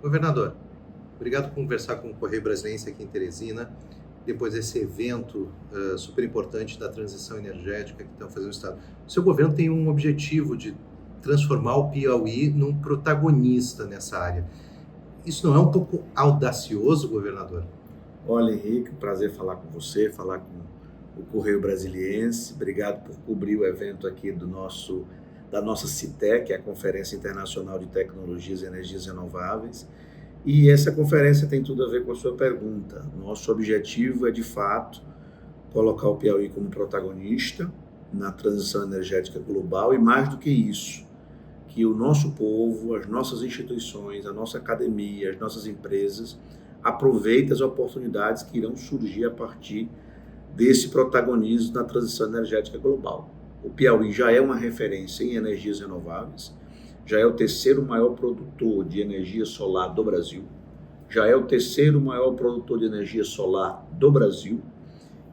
Governador, obrigado por conversar com o Correio Brasiliense aqui em Teresina, depois desse evento super importante da transição energética que estão fazendo o Estado. O seu governo tem um objetivo de transformar o Piauí num protagonista nessa área. Isso não é um pouco audacioso, governador? Olha, Henrique, prazer falar com você, falar com o Correio Brasiliense. Obrigado por cobrir o evento aqui da nossa CITEC, a Conferência Internacional de Tecnologias e Energias Renováveis. E essa conferência tem tudo a ver com a sua pergunta. Nosso objetivo é, de fato, colocar o Piauí como protagonista na transição energética global e, mais do que isso, que o nosso povo, as nossas instituições, a nossa academia, as nossas empresas aproveitem as oportunidades que irão surgir a partir desse protagonismo na transição energética global. O Piauí já é uma referência em energias renováveis, já é o terceiro maior produtor de energia solar do Brasil, já é o terceiro maior produtor de energia solar do Brasil,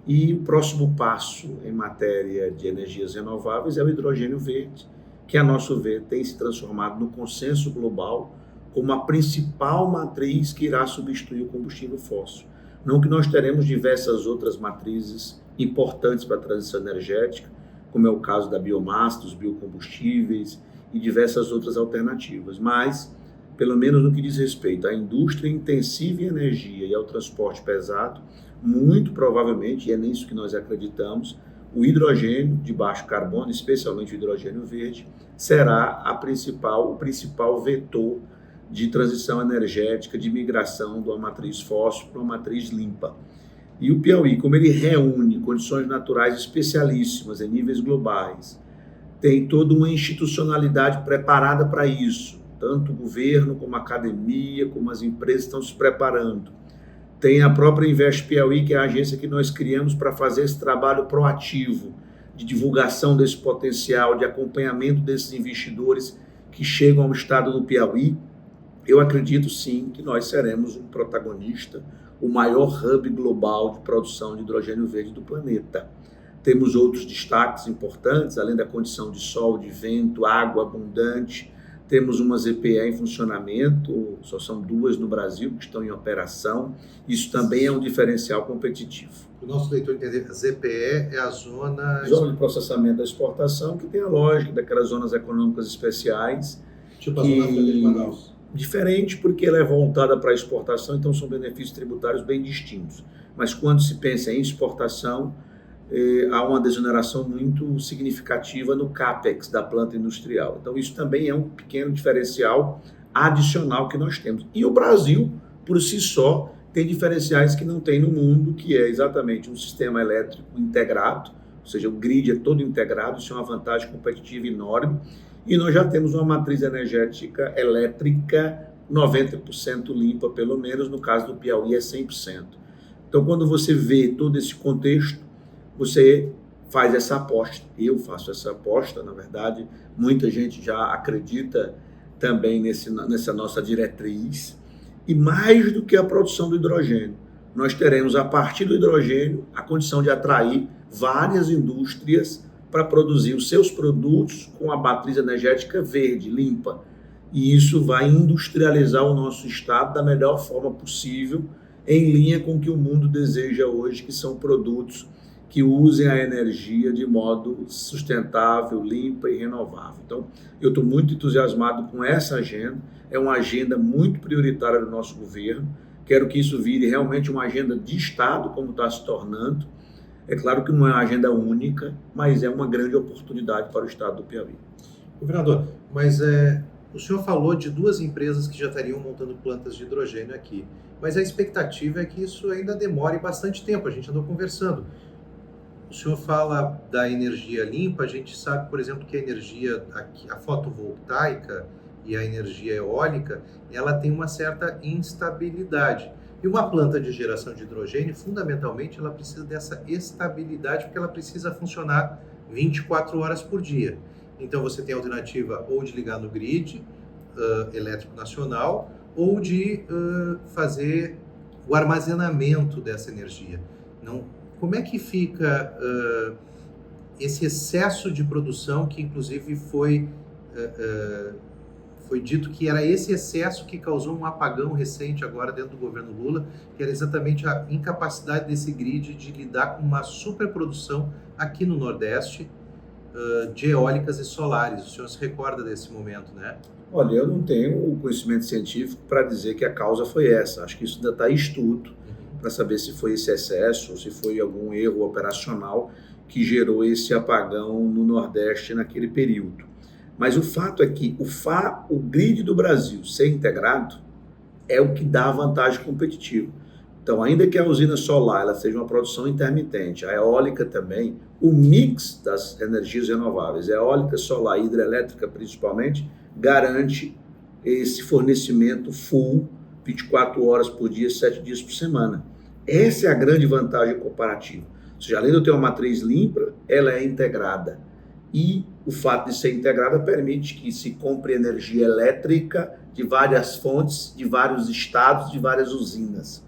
e o próximo passo em matéria de energias renováveis é o hidrogênio verde, que, a nosso ver, tem se transformado no consenso global como a principal matriz que irá substituir o combustível fóssil. Não que nós teremos diversas outras matrizes importantes para a transição energética, como é o caso da biomassa, dos biocombustíveis e diversas outras alternativas, mas, pelo menos no que diz respeito à indústria intensiva em energia e ao transporte pesado, muito provavelmente, e é nisso que nós acreditamos, o hidrogênio de baixo carbono, especialmente o hidrogênio verde, será o principal vetor de transição energética, de migração de uma matriz fóssil para uma matriz limpa. E o Piauí, como ele reúne condições naturais especialíssimas em níveis globais, tem toda uma institucionalidade preparada para isso, tanto o governo como a academia, como as empresas estão se preparando. Tem a própria Invest Piauí, que é a agência que nós criamos para fazer esse trabalho proativo de divulgação desse potencial, de acompanhamento desses investidores que chegam ao estado do Piauí. Eu acredito sim que nós seremos um protagonista, o maior hub global de produção de hidrogênio verde do planeta. Temos outros destaques importantes, além da condição de sol, de vento, água abundante. Temos uma ZPE em funcionamento, só são 2 no Brasil que estão em operação. Isso também é um diferencial competitivo. O nosso leitor entender, a ZPE é a Zona de Processamento da Exportação, que tem a lógica daquelas zonas econômicas especiais. Tipo a Zona Franca de Manaus. Diferente porque ela é voltada para a exportação, então são benefícios tributários bem distintos. Mas quando se pensa em exportação, há uma desoneração muito significativa no CAPEX da planta industrial. Então isso também é um pequeno diferencial adicional que nós temos. E o Brasil, por si só, tem diferenciais que não tem no mundo, que é exatamente um sistema elétrico integrado, ou seja, o grid é todo integrado, isso é uma vantagem competitiva enorme. E nós já temos uma matriz energética elétrica 90% limpa, pelo menos, no caso do Piauí é 100%. Então, quando você vê todo esse contexto, você faz essa aposta. Eu faço essa aposta, na verdade, muita gente já acredita também nessa nossa diretriz. E mais do que a produção do hidrogênio, nós teremos, a partir do hidrogênio, a condição de atrair várias indústrias para produzir os seus produtos com a matriz energética verde, limpa. E isso vai industrializar o nosso estado da melhor forma possível, em linha com o que o mundo deseja hoje, que são produtos que usem a energia de modo sustentável, limpa e renovável. Então, eu estou muito entusiasmado com essa agenda, é uma agenda muito prioritária do nosso governo, quero que isso vire realmente uma agenda de Estado, como está se tornando. É claro que não é uma agenda única, mas é uma grande oportunidade para o estado do Piauí. Governador, mas o senhor falou de 2 empresas que já estariam montando plantas de hidrogênio aqui, mas a expectativa é que isso ainda demore bastante tempo, a gente andou conversando. O senhor fala da energia limpa, a gente sabe, por exemplo, que a energia, a fotovoltaica e a energia eólica, ela tem uma certa instabilidade. E uma planta de geração de hidrogênio, fundamentalmente, ela precisa dessa estabilidade, porque ela precisa funcionar 24 horas por dia. Então, você tem a alternativa ou de ligar no grid elétrico nacional, ou de fazer o armazenamento dessa energia. Como é que fica esse excesso de produção que, inclusive, foi Foi dito que era esse excesso que causou um apagão recente agora dentro do governo Lula, que era exatamente a incapacidade desse grid de lidar com uma superprodução aqui no Nordeste de eólicas e solares. O senhor se recorda desse momento, né? Olha, eu não tenho o conhecimento científico para dizer que a causa foi essa. Acho que isso ainda está em estudo para saber se foi esse excesso ou se foi algum erro operacional que gerou esse apagão no Nordeste naquele período. Mas o fato é que o grid do Brasil ser integrado é o que dá vantagem competitiva. Então, ainda que a usina solar ela seja uma produção intermitente, a eólica também, o mix das energias renováveis, eólica, solar e hidrelétrica principalmente, garante esse fornecimento full, 24 horas por dia, 7 dias por semana. Essa é a grande vantagem comparativa. Ou seja, além de eu ter uma matriz limpa, ela é integrada. E o fato de ser integrada permite que se compre energia elétrica de várias fontes, de vários estados, de várias usinas.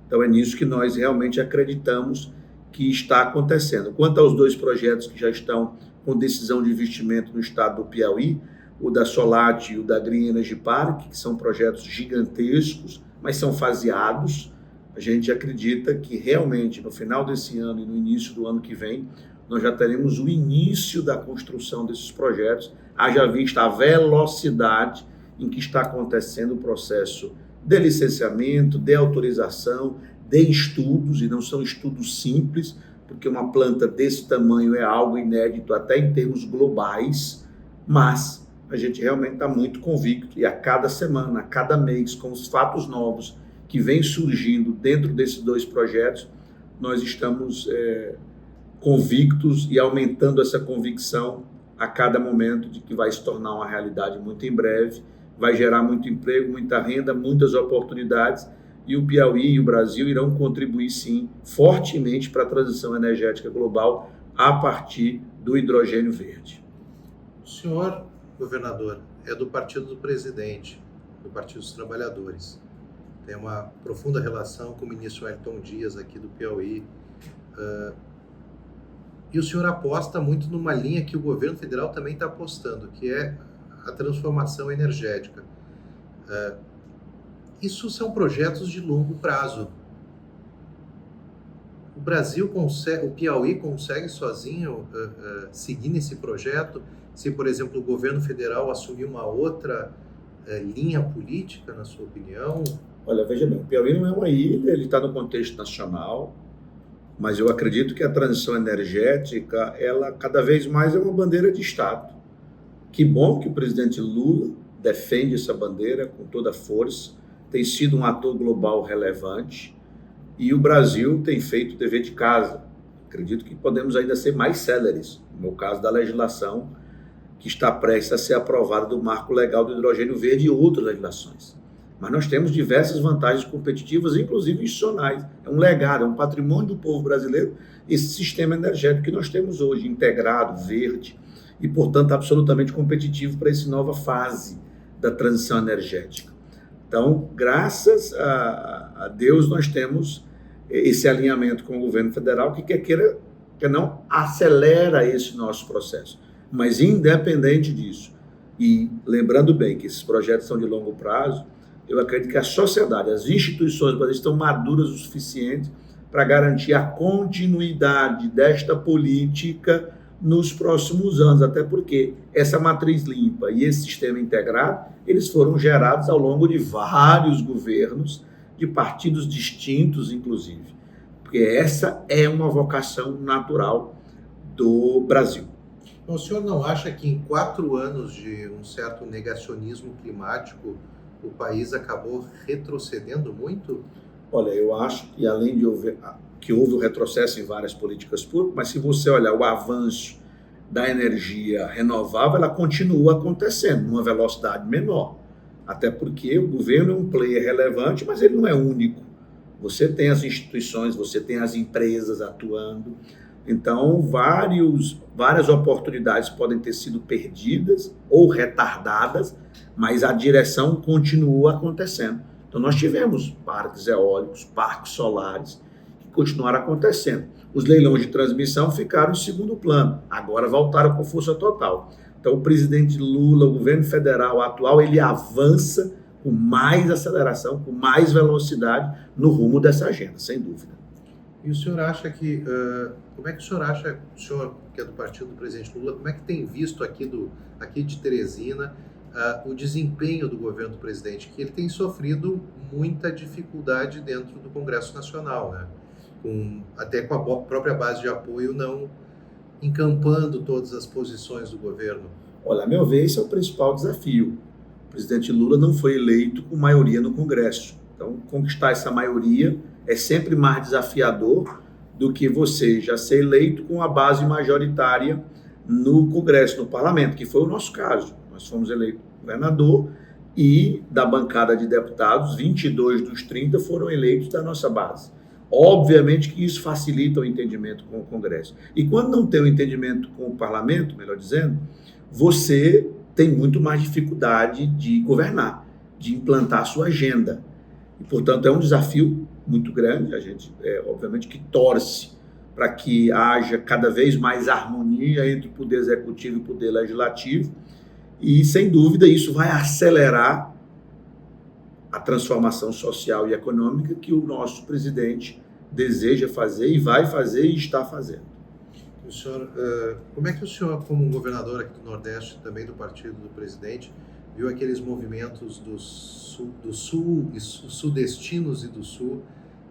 Então é nisso que nós realmente acreditamos que está acontecendo. Quanto aos 2 projetos que já estão com decisão de investimento no estado do Piauí, o da Solat e o da Green Energy Park, que são projetos gigantescos, mas são faseados, a gente acredita que realmente no final desse ano e no início do ano que vem, nós já teremos o início da construção desses projetos, haja vista a velocidade em que está acontecendo o processo de licenciamento, de autorização, de estudos, e não são estudos simples, porque uma planta desse tamanho é algo inédito até em termos globais, mas a gente realmente está muito convicto, e a cada semana, a cada mês, com os fatos novos que vêm surgindo dentro desses 2 projetos, nós estamos convictos e aumentando essa convicção a cada momento de que vai se tornar uma realidade muito em breve, vai gerar muito emprego, muita renda, muitas oportunidades, e o Piauí e o Brasil irão contribuir, sim, fortemente para a transição energética global a partir do hidrogênio verde. O senhor, governador, é do partido do presidente, do Partido dos Trabalhadores. Tem uma profunda relação com o ministro Wellington Dias aqui do Piauí. E o senhor aposta muito numa linha que o governo federal também está apostando, que é a transformação energética. Isso são projetos de longo prazo. O Brasil consegue, o Piauí consegue sozinho seguir nesse projeto, se, por exemplo, o governo federal assumir uma outra linha política, na sua opinião? Olha, veja bem, o Piauí não é uma ilha, ele está no contexto nacional, mas eu acredito que a transição energética, ela cada vez mais é uma bandeira de Estado. Que bom que o presidente Lula defende essa bandeira com toda a força, tem sido um ator global relevante, e o Brasil tem feito o dever de casa. Acredito que podemos ainda ser mais céleres, no meu caso da legislação que está prestes a ser aprovada do Marco Legal do Hidrogênio Verde e outras legislações. Mas nós temos diversas vantagens competitivas, inclusive institucionais. É um legado, é um patrimônio do povo brasileiro, esse sistema energético que nós temos hoje, integrado, verde, e, portanto, absolutamente competitivo para essa nova fase da transição energética. Então, graças a Deus, nós temos esse alinhamento com o governo federal que, quer queira, quer não, acelera esse nosso processo. Mas, independente disso, e lembrando bem que esses projetos são de longo prazo, eu acredito que a sociedade, as instituições brasileiras estão maduras o suficiente para garantir a continuidade desta política nos próximos anos, até porque essa matriz limpa e esse sistema integrado, eles foram gerados ao longo de vários governos, de partidos distintos, inclusive, porque essa é uma vocação natural do Brasil. O senhor não acha que em 4 anos de um certo negacionismo climático, o país acabou retrocedendo muito? Olha, eu acho que além de houve o retrocesso em várias políticas públicas, mas se você olhar o avanço da energia renovável, ela continua acontecendo numa velocidade menor. Até porque o governo é um player relevante, mas ele não é único. Você tem as instituições, você tem as empresas atuando. Então, várias oportunidades podem ter sido perdidas ou retardadas, mas a direção continua acontecendo. Então, nós tivemos parques eólicos, parques solares, que continuaram acontecendo. Os leilões de transmissão ficaram em segundo plano, agora voltaram com força total. Então, o presidente Lula, o governo federal atual, ele avança com mais aceleração, com mais velocidade no rumo dessa agenda, sem dúvida. E o senhor acha que, como é que o senhor acha, o senhor que é do partido do presidente Lula, como é que tem visto aqui de Teresina o desempenho do governo do presidente, que ele tem sofrido muita dificuldade dentro do Congresso Nacional, né? Até com a própria base de apoio não encampando todas as posições do governo? Olha, a meu ver, esse é o principal desafio. O presidente Lula não foi eleito com maioria no Congresso. Então, conquistar essa maioria é sempre mais desafiador do que você já ser eleito com a base majoritária no Congresso, no Parlamento, que foi o nosso caso. Nós fomos eleitos governador e da bancada de deputados, 22 dos 30 foram eleitos da nossa base. Obviamente que isso facilita o entendimento com o Congresso. E quando não tem o entendimento com o Parlamento, melhor dizendo, você tem muito mais dificuldade de governar, de implantar a sua agenda. E, portanto, é um desafio muito grande. A gente, obviamente, que torce para que haja cada vez mais harmonia entre o Poder Executivo e o Poder Legislativo. E, sem dúvida, isso vai acelerar a transformação social e econômica que o nosso presidente deseja fazer e vai fazer e está fazendo. O senhor, como é que o senhor, como governador aqui do Nordeste, também do partido do presidente, viu aqueles movimentos do Sul, sudestinos e do Sul,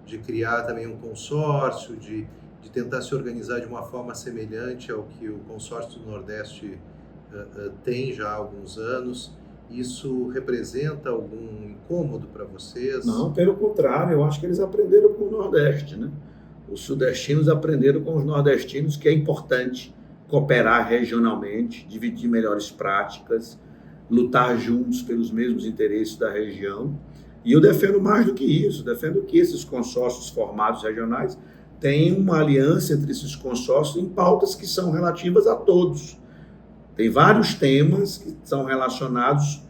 de criar também um consórcio, de tentar se organizar de uma forma semelhante ao que o consórcio do Nordeste tem já há alguns anos? Isso representa algum incômodo para vocês? Não, pelo contrário, eu acho que eles aprenderam com o Nordeste, né? Os sudestinos aprenderam com os nordestinos que é importante cooperar regionalmente, dividir melhores práticas, lutar juntos pelos mesmos interesses da região. E eu defendo mais do que isso, defendo que esses consórcios formados regionais tenham uma aliança entre esses consórcios em pautas que são relativas a todos. Tem vários temas que são relacionados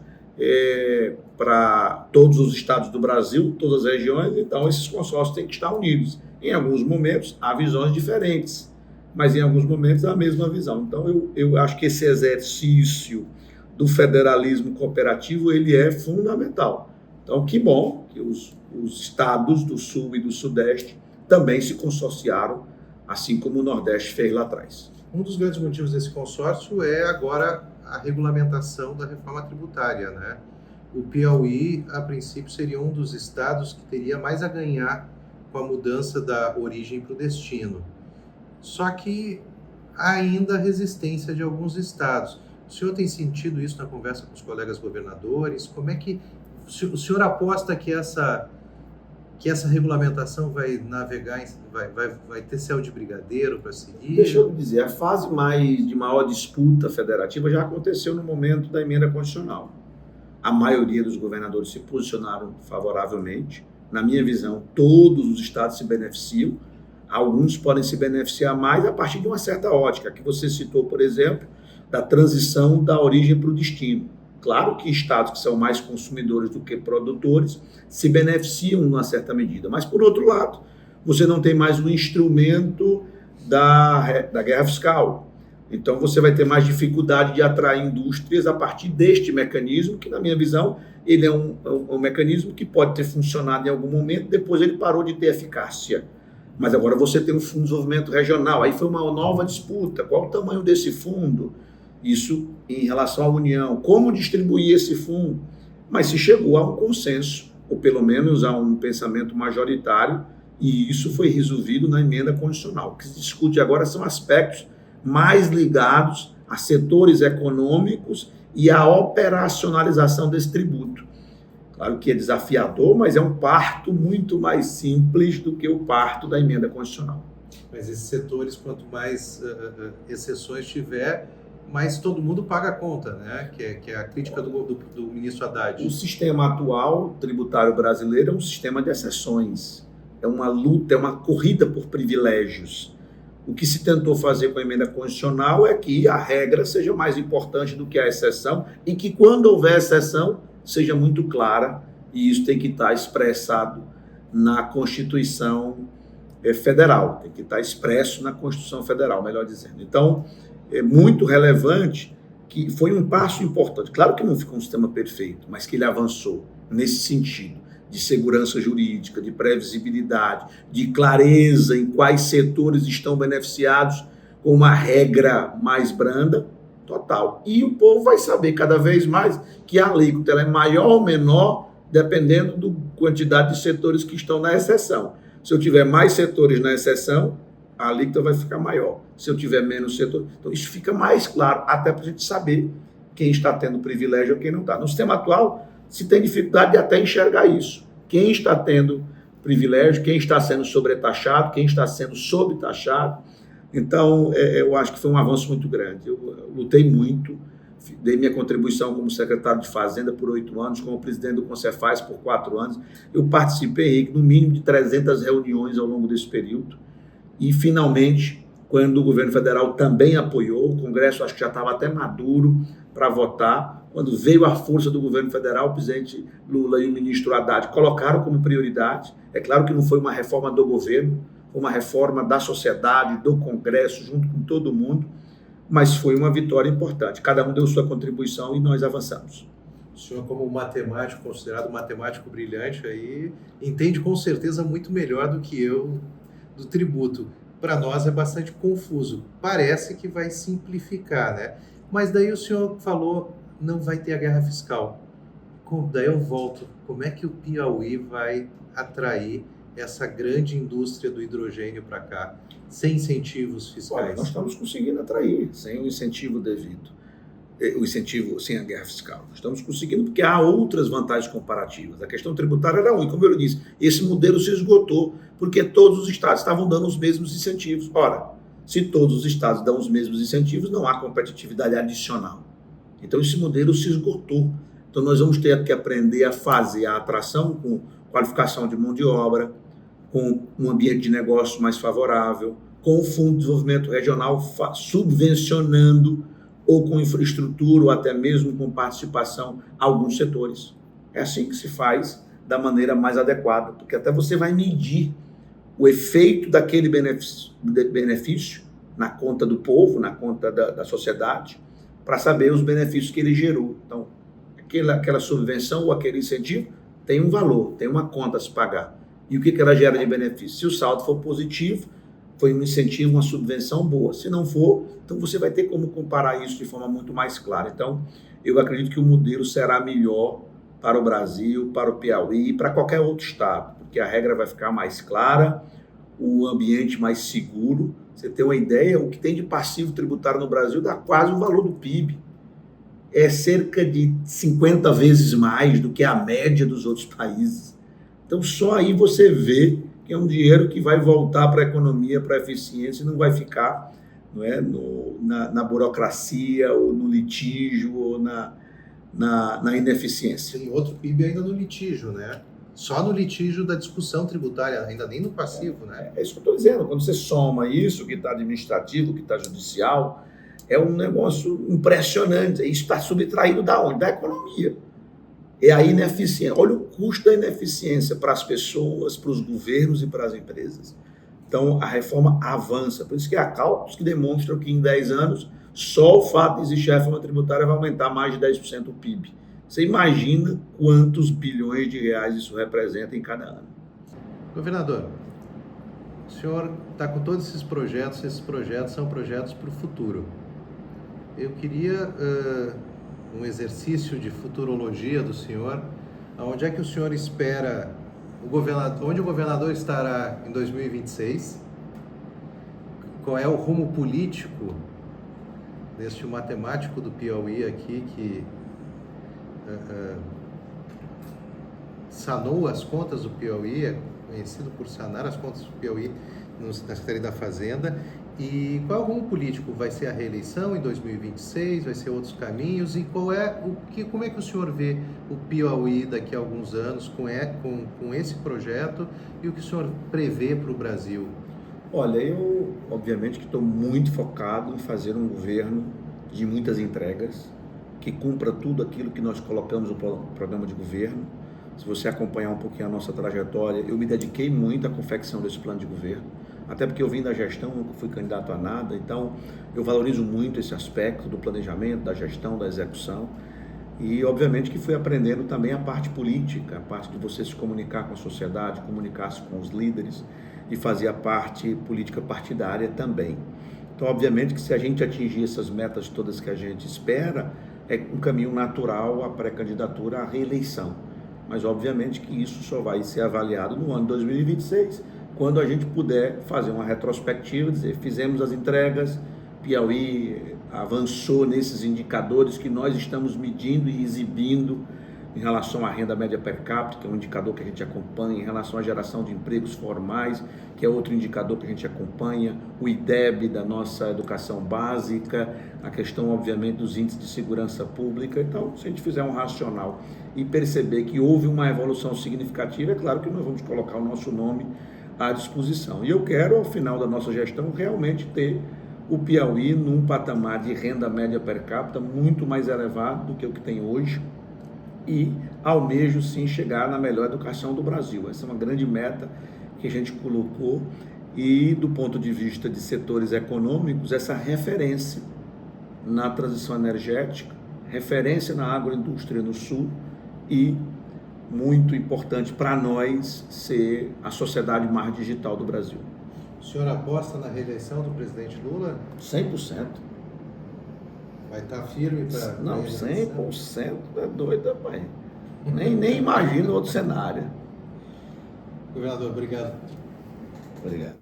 para todos os estados do Brasil, todas as regiões, então esses consórcios têm que estar unidos. Em alguns momentos há visões diferentes, mas em alguns momentos há a mesma visão. Então eu acho que esse exercício do federalismo cooperativo ele é fundamental. Então que bom que os estados do Sul e do Sudeste também se consorciaram, assim como o Nordeste fez lá atrás. Um dos grandes motivos desse consórcio é agora a regulamentação da reforma tributária, né? O Piauí, a princípio, seria um dos estados que teria mais a ganhar com a mudança da origem para o destino. Só que há ainda resistência de alguns estados. O senhor tem sentido isso na conversa com os colegas governadores? Como é que o senhor aposta que essa regulamentação vai navegar, vai ter céu de brigadeiro para seguir? Deixa eu dizer, a fase de maior disputa federativa já aconteceu no momento da emenda constitucional. A maioria dos governadores se posicionaram favoravelmente. Na minha visão, todos os estados se beneficiam. Alguns podem se beneficiar mais a partir de uma certa ótica, que você citou, por exemplo, da transição da origem para o destino. Claro que estados que são mais consumidores do que produtores se beneficiam numa certa medida, mas, por outro lado, você não tem mais um instrumento da guerra fiscal. Então, você vai ter mais dificuldade de atrair indústrias a partir deste mecanismo, que, na minha visão, ele é um mecanismo que pode ter funcionado em algum momento, depois ele parou de ter eficácia. Mas agora você tem um fundo de desenvolvimento regional, aí foi uma nova disputa. Qual o tamanho desse fundo? Isso em relação à União, como distribuir esse fundo, mas se chegou a um consenso, ou pelo menos a um pensamento majoritário, e isso foi resolvido na emenda constitucional. O que se discute agora são aspectos mais ligados a setores econômicos e à operacionalização desse tributo. Claro que é desafiador, mas é um parto muito mais simples do que o parto da emenda constitucional. Mas esses setores, quanto mais exceções tiver, mas todo mundo paga a conta, né? Que é a crítica do ministro Haddad. O sistema atual tributário brasileiro é um sistema de exceções. É uma luta, é uma corrida por privilégios. O que se tentou fazer com a emenda constitucional é que a regra seja mais importante do que a exceção e que, quando houver exceção, seja muito clara, e isso tem que estar expressado na Constituição Federal, tem que estar expresso na Constituição Federal, melhor dizendo. Então, é muito relevante que foi um passo importante. Claro que não ficou um sistema perfeito, mas que ele avançou nesse sentido de segurança jurídica, de previsibilidade, de clareza em quais setores estão beneficiados com uma regra mais branda, total. E o povo vai saber cada vez mais que a alíquota ela é maior ou menor dependendo da quantidade de setores que estão na exceção. Se eu tiver mais setores na exceção, a alíquota vai ficar maior. Se eu tiver menos setores, então isso fica mais claro, até para a gente saber quem está tendo privilégio ou quem não está. No sistema atual, se tem dificuldade de até enxergar isso. Quem está tendo privilégio, quem está sendo sobretaxado, quem está sendo subtaxado. Então, eu acho que foi um avanço muito grande. Eu lutei muito, dei minha contribuição como secretário de Fazenda por 8 anos, como presidente do Concefaz por 4 anos. Eu participei, Henrique, no mínimo de 300 reuniões ao longo desse período. E, finalmente, quando o governo federal também apoiou, o Congresso acho que já estava até maduro para votar, quando veio a força do governo federal, o presidente Lula e o ministro Haddad colocaram como prioridade. É claro que não foi uma reforma do governo, foi uma reforma da sociedade, do Congresso, junto com todo mundo, mas foi uma vitória importante. Cada um deu sua contribuição e nós avançamos. O senhor, como matemático, considerado matemático brilhante, aí entende com certeza muito melhor do que eu do tributo. Para nós é bastante confuso. Parece que vai simplificar, né? Mas daí o senhor falou, não vai ter a guerra fiscal. Daí eu volto. Como é que o Piauí vai atrair essa grande indústria do hidrogênio para cá, sem incentivos fiscais? Olha, nós estamos conseguindo atrair, sem o incentivo devido. O incentivo sem a guerra fiscal. Nós estamos conseguindo porque há outras vantagens comparativas. A questão tributária era única, como eu disse. Esse modelo se esgotou porque todos os estados estavam dando os mesmos incentivos. Ora, se todos os estados dão os mesmos incentivos, não há competitividade adicional. Então, esse modelo se esgotou. Então, nós vamos ter que aprender a fazer a atração com qualificação de mão de obra, com um ambiente de negócio mais favorável, com o Fundo de Desenvolvimento Regional subvencionando ou com infraestrutura, ou até mesmo com participação a alguns setores. É assim que se faz da maneira mais adequada, porque até você vai medir o efeito daquele benefício na conta do povo, na conta da sociedade, para saber os benefícios que ele gerou. Então, aquela subvenção ou aquele incentivo tem um valor, tem uma conta a se pagar. E o que ela gera de benefício? Se o saldo for positivo, foi um incentivo, uma subvenção boa. Se não for, então você vai ter como comparar isso de forma muito mais clara. Então, eu acredito que o modelo será melhor para o Brasil, para o Piauí e para qualquer outro estado, porque a regra vai ficar mais clara, o ambiente mais seguro. Você tem uma ideia, o que tem de passivo tributário no Brasil dá quase o valor do PIB. É cerca de 50 vezes mais do que a média dos outros países. Então, só aí você vê que é um dinheiro que vai voltar para a economia, para a eficiência, e não vai ficar, não é, na burocracia, ou no litígio, ou na ineficiência. Tem outro PIB ainda no litígio, né? Só no litígio da discussão tributária, ainda nem no passivo, né? É isso que eu estou dizendo. Quando você soma isso, que está administrativo, que está judicial, é um negócio impressionante. Isso está subtraído da onde? Da economia. É a ineficiência. Olha o custo da ineficiência para as pessoas, para os governos e para as empresas. Então, a reforma avança. Por isso que há cálculos que demonstram que em 10 anos, só o fato de existir a reforma tributária vai aumentar mais de 10% o PIB. Você imagina quantos bilhões de reais isso representa em cada ano. Governador, o senhor está com todos esses projetos são projetos para o futuro. Eu queria um exercício de futurologia do senhor. Onde é que o senhor espera, onde o governador estará em 2026? Qual é o rumo político deste matemático do Piauí aqui que sanou as contas do Piauí, é conhecido por sanar as contas do Piauí na Secretaria da Fazenda? E qual é o rumo político? Vai ser a reeleição em 2026? Vai ser outros caminhos? E como é que o senhor vê o Piauí daqui a alguns anos com esse projeto e o que o senhor prevê para o Brasil? Olha, eu obviamente que estou muito focado em fazer um governo de muitas entregas, que cumpra tudo aquilo que nós colocamos no programa de governo. Se você acompanhar um pouquinho a nossa trajetória, eu me dediquei muito à confecção desse plano de governo. até porque eu vim da gestão, nunca fui candidato a nada, então eu valorizo muito esse aspecto do planejamento, da gestão, da execução. E, obviamente, que fui aprendendo também a parte política, a parte de você se comunicar com a sociedade, comunicar-se com os líderes e fazer a parte política partidária também. Então, obviamente, que se a gente atingir essas metas todas que a gente espera, é um caminho natural a pré-candidatura à reeleição. Mas, obviamente, que isso só vai ser avaliado no ano 2026, quando a gente puder fazer uma retrospectiva, dizer, fizemos as entregas, Piauí avançou nesses indicadores que nós estamos medindo e exibindo em relação à renda média per capita, que é um indicador que a gente acompanha, em relação à geração de empregos formais, que é outro indicador que a gente acompanha, o IDEB da nossa educação básica, a questão, obviamente, dos índices de segurança pública. Então, se a gente fizer um racional e perceber que houve uma evolução significativa, é claro que nós vamos colocar o nosso nome à disposição. E eu quero, ao final da nossa gestão, realmente ter o Piauí num patamar de renda média per capita muito mais elevado do que o que tem hoje e almejo sim chegar na melhor educação do Brasil. Essa é uma grande meta que a gente colocou e do ponto de vista de setores econômicos, essa referência na transição energética, referência na agroindústria no Sul e muito importante para nós ser a sociedade mais digital do Brasil. O senhor aposta na reeleição do presidente Lula? 100%. Vai estar firme para... Não, 100% é doido, pai. Nem imagino outro cenário. Governador, obrigado. Obrigado.